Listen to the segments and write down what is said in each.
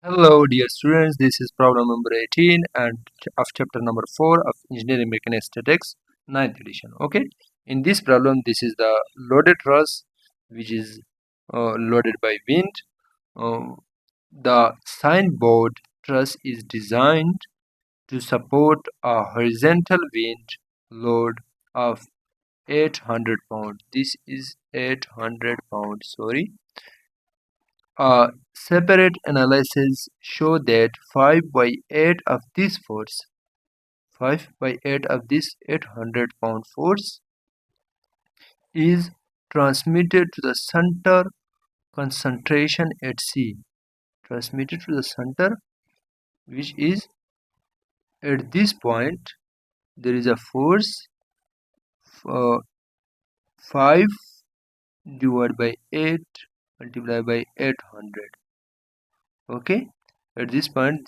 Hello, dear students. This is problem number 18 and of chapter number 4 of Engineering Mechanics Statics, ninth edition. Okay. In this problem, this is the loaded truss, which is loaded by wind. Uh, the signboard truss is designed to support a horizontal wind load of 800 pounds. This is 800 pounds. Sorry. Separate analysis show that 5 by 8 of this force, 5 by 8 of this 800-pound force is transmitted to the center concentration at C. Transmitted to the center, which is at this point, there is a force uh, 5 divided by 8 multiplied by 800. Okay, at this point,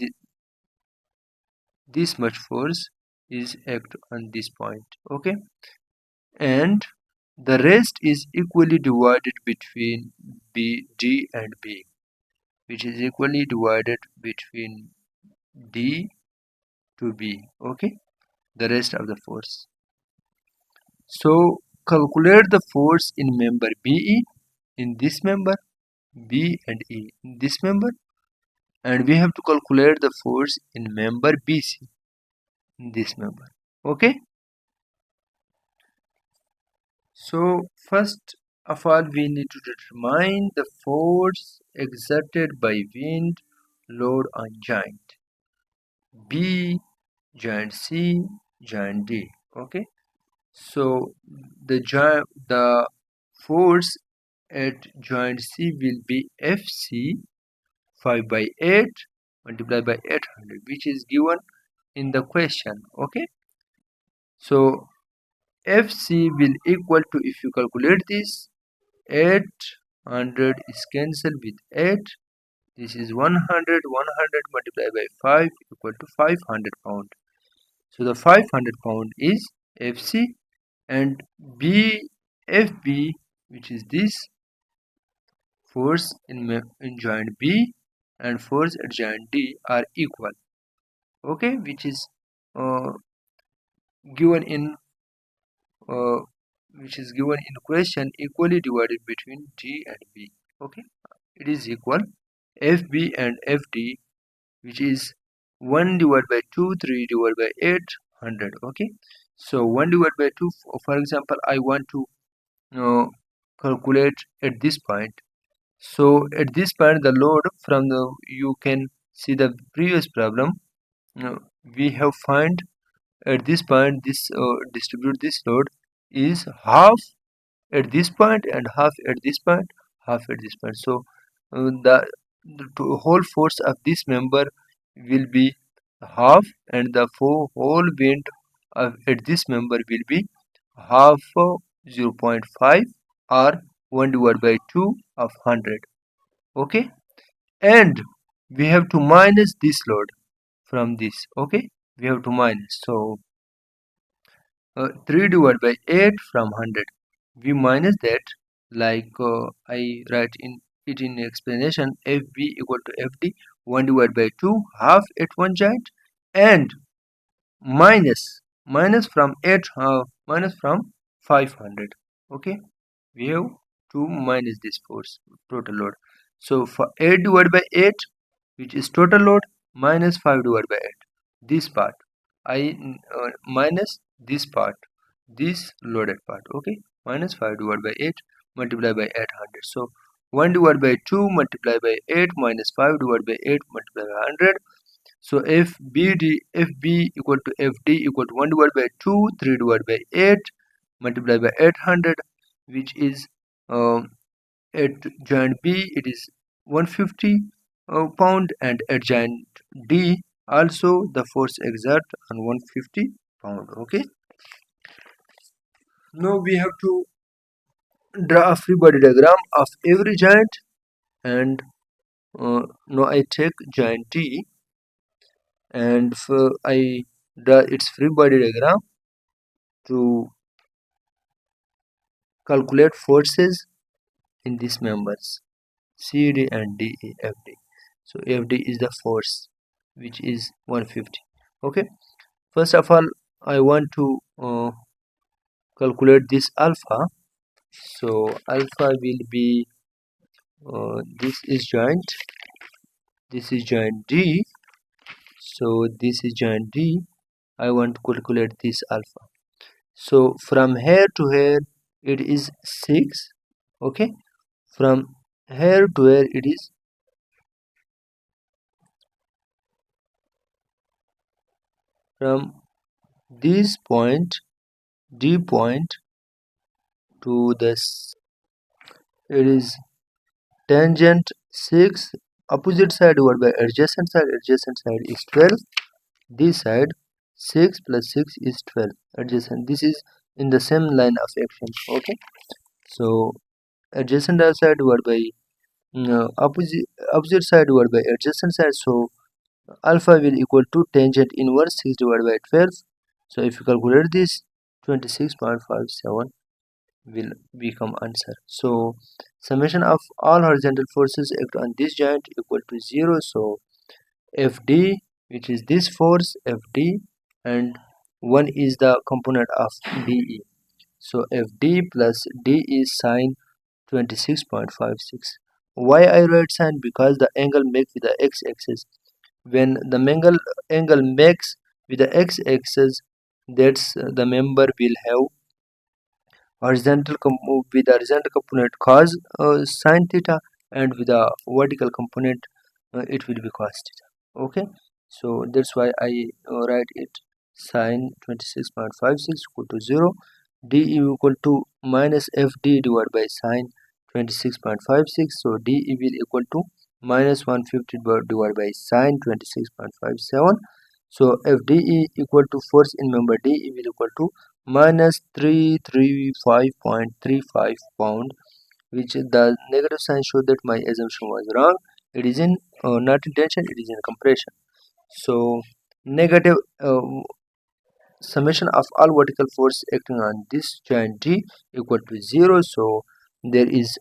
this much force is act on this point. Okay, and the rest is equally divided between D and B, which is equally divided between D to B. Okay, the rest of the force. So calculate the force in member BE in this member, B and E in this member, and we have to calculate the force in member BC in this member. Okay. So first of all, we need to determine the force exerted by wind load on joint B, joint C, joint D. Okay. So the force at joint C will be FC 5 by 8 multiplied by 800, which is given in the question. Okay. So FC will equal to, if you calculate this, 800 is cancelled with 8. This is 100. 100 multiplied by 5 equal to 500 pound. So the 500 pound is FC, and FB, which is this force in joint B and force at joint D, are equal. Okay, which is uh, given in uh, question, equally divided between D and B. Okay, it is equal FB and FD, which is 1 divided by 2, 3 divided by 800. Okay, so 1 divided by 2, for example, I want to calculate at this point. So at this point, the load from the, you can see the previous problem, uh, we have find at this point, this distribute this load is half at this point and half at this point, half at this point. So the whole force of this member will be half, and the whole wind at this member will be half 0.5 or 1 divided by 2 of 100. Okay, and we have to minus this load from this. Okay, we have to minus. So 3 divided by 8 from 100, we minus that, like I write in it in explanation, FB equal to FD 1 divided by 2 half at one joint, and minus from 8 minus from 500. Okay, we have to minus this force total load. So for 8 divided by 8, which is total load, minus 5 divided by 8, this part I minus this part, this loaded part. Okay, minus 5 divided by 8 multiplied by 800. So 1 divided by 2 multiplied by 8 minus 5 divided by 8 multiplied by 100. So FB equal to FD equal to 1 divided by 2, 3 divided by 8 multiplied by 800, which is at joint B it is 150 pound, and at joint D also the force exert on 150 pound. Okay, now we have to draw a free body diagram of every joint, and now I take joint D, and I draw its free body diagram to calculate forces in these members CD and DEFD. So FD is the force, which is 150. Okay, first of all, I want to calculate this alpha. So alpha will be this is joint D. So this is joint D. I want to calculate this alpha. So from here to here it is 6. Okay, from here to here it is from this point D point to this, it is tangent 6, opposite side divided by adjacent side is 12, this side 6 plus 6 is 12, adjacent, this is in the same line of action. Okay, so adjacent side divided by opposite side divided by adjacent side, so alpha will equal to tangent inverse 6 divided by 12. So if you calculate this, 26.57 will become answer. So summation of all horizontal forces act on this joint equal to 0. So FD, which is this force FD, and 1 is the component of DE. So FD plus D is sine 26.56. Why I write sine? Because the angle make with the x-axis. When the angle makes with the x-axis, that's the member will have with the horizontal component cos sine theta, and with the vertical component it will be cos theta. Okay, so that's why I write it sine 26.56 equal to 0. D equal to minus FD divided by sine 26.56. So D will equal to minus 150 divided by sine 26.57. So FDE equal to force in member D will equal to minus 335.35 pound, which the negative sign shows that my assumption was wrong. It is in not in tension, it is in compression. So negative summation of all vertical force acting on this joint D equal to 0. So there is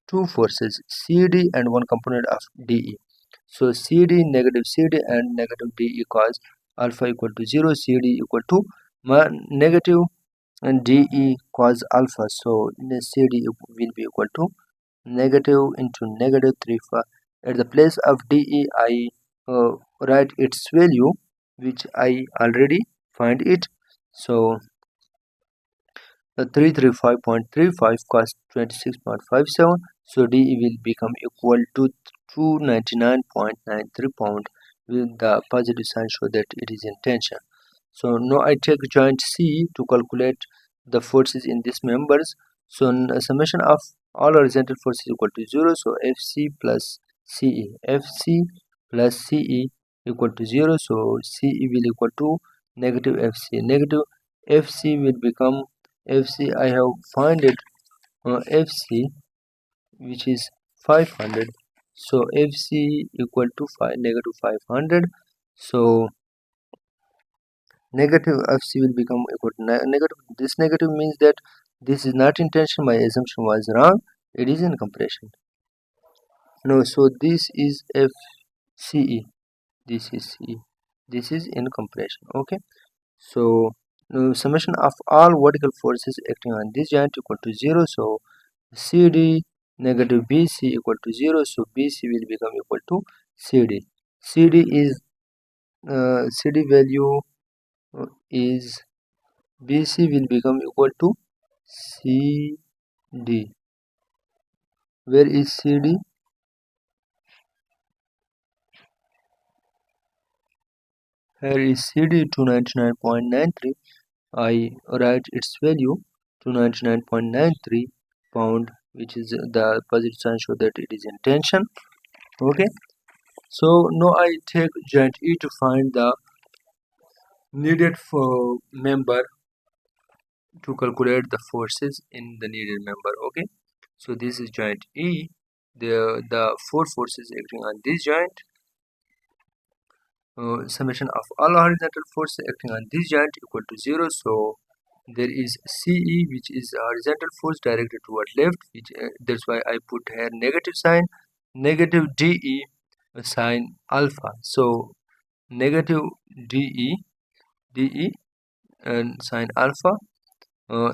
two forces CD and one component of DE. So CD, negative CD and negative DE cause alpha equal to 0, CD equal to negative and DE cos alpha. So the CD will be equal to negative into negative 3. At the place of DE, I write its value, which I already find it. So the 335.35 cos 26.57. So DE will become equal to 299.93 pound, with the positive sign show that it is in tension. So now I take joint C to calculate the forces in these members. So summation of all horizontal forces equal to 0. So FC plus CE equal to 0. So CE will equal to negative FC. Negative FC will become FC. I have found it FC, which is 500. So FC equal to negative 500. So negative FC will become equal to negative. This negative means that this is not in tension. My assumption was wrong. It is in compression. No, so this is FCE. This is CE. This is in compression. Okay. So summation of all vertical forces acting on this joint equal to 0. So CD negative BC equal to 0. So BC will become equal to CD. CD is CD value is BC will become equal to CD. Where is CD? Here is CD 299.93. I write its value 299.93 pound, which is the positive sign show that it is in tension. Okay. So now I take joint E to find the needed for member to calculate the forces in the needed member. Okay, so this is joint E. The four forces acting on this joint, summation of all horizontal forces acting on this joint equal to 0. So there is CE, which is a horizontal force directed toward left, which that's why I put here negative sign. Negative DE sine alpha. So negative DE and sine alpha.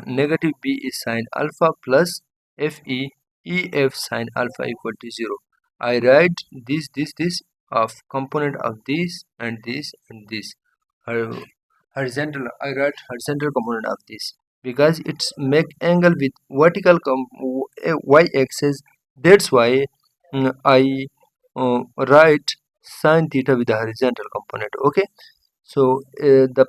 Negative B is sine alpha plus FE EF sine alpha equal to 0. I write this of component of this and this and this. Horizontal, I write horizontal component of this because it's make angle with vertical y-axis. That's why I write sine theta with the horizontal component. Okay, so the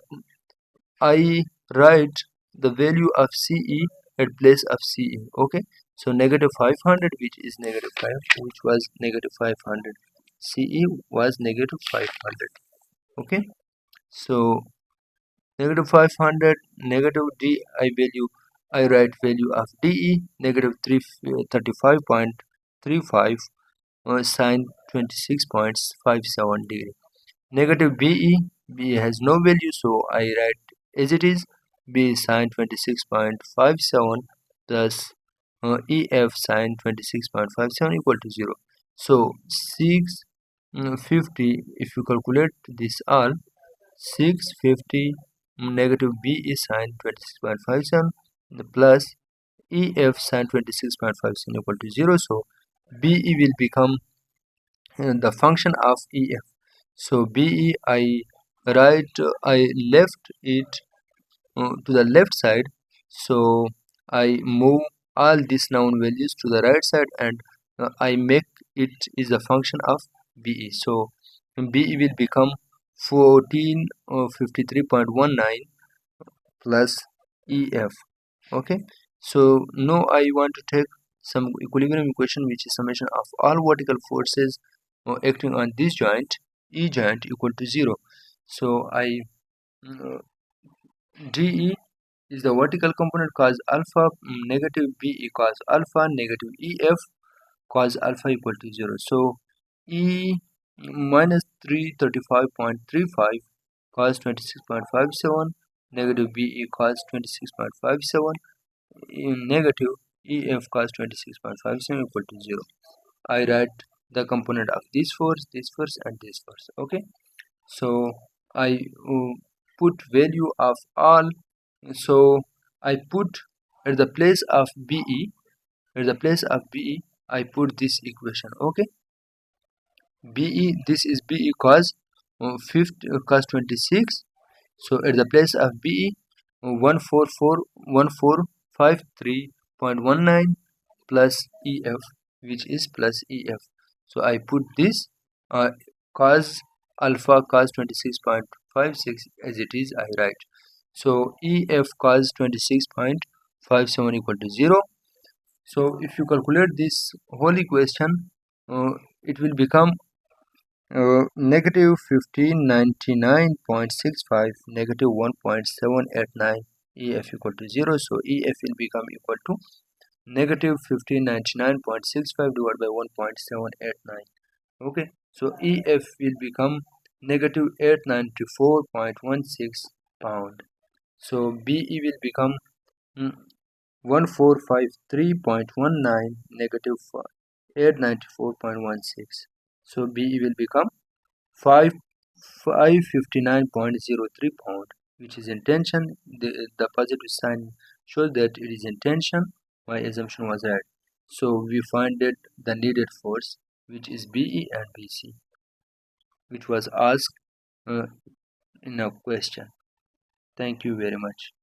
I write the value of CE at place of CE. Okay, so negative 500, which is negative 5, which was negative 500. CE was negative 500. Okay, so negative 500, negative DI value, I write value of DE negative 35.35 sine 26.57 degree. Negative B has no value, so I write as it is. B sine 26.57 plus EF sine 26.57 equal to 0. So 650, if you calculate this all, 650 negative B is sine 26.57 plus EF sine 26.57 equal to 0. So BE will become the function of EF. So BE, I left it to the left side. So I move all these noun values to the right side, and I make it is a function of BE. So BE will become 1453.19 plus EF. Okay. So now I want to take some equilibrium equation, which is summation of all vertical forces acting on this joint, E joint equal to 0. So I DE is the vertical component cos alpha, negative BE cos alpha, negative EF cos alpha equal to 0. So E minus 335.35 cos 26.57, negative BE cos 26.57, negative EF cos 26.57 equal to 0. I write the component of this force, and this force. Okay, so I put value of all. So I put at the place of BE, I put this equation. Okay, BE, this is BE cos 26. So at the place of BE, 1441453.19 plus EF, which is plus EF. So I put this cos alpha cos 26.56 as it is, I write. So EF cos 26.57 equal to 0. So if you calculate this whole equation, it will become negative 1599.65 negative 1.789 EF equal to 0. So EF will become equal to negative 1599.65 divided by 1.789. Okay, so EF will become negative 894.16 pound. So BE will become 1453.19 negative 894.16. So BE will become 559.03 pound, which is in tension. The positive sign shows that it is in tension. My assumption was right. So we find that the needed force, which is BE and BC, which was asked in a question. Thank you very much.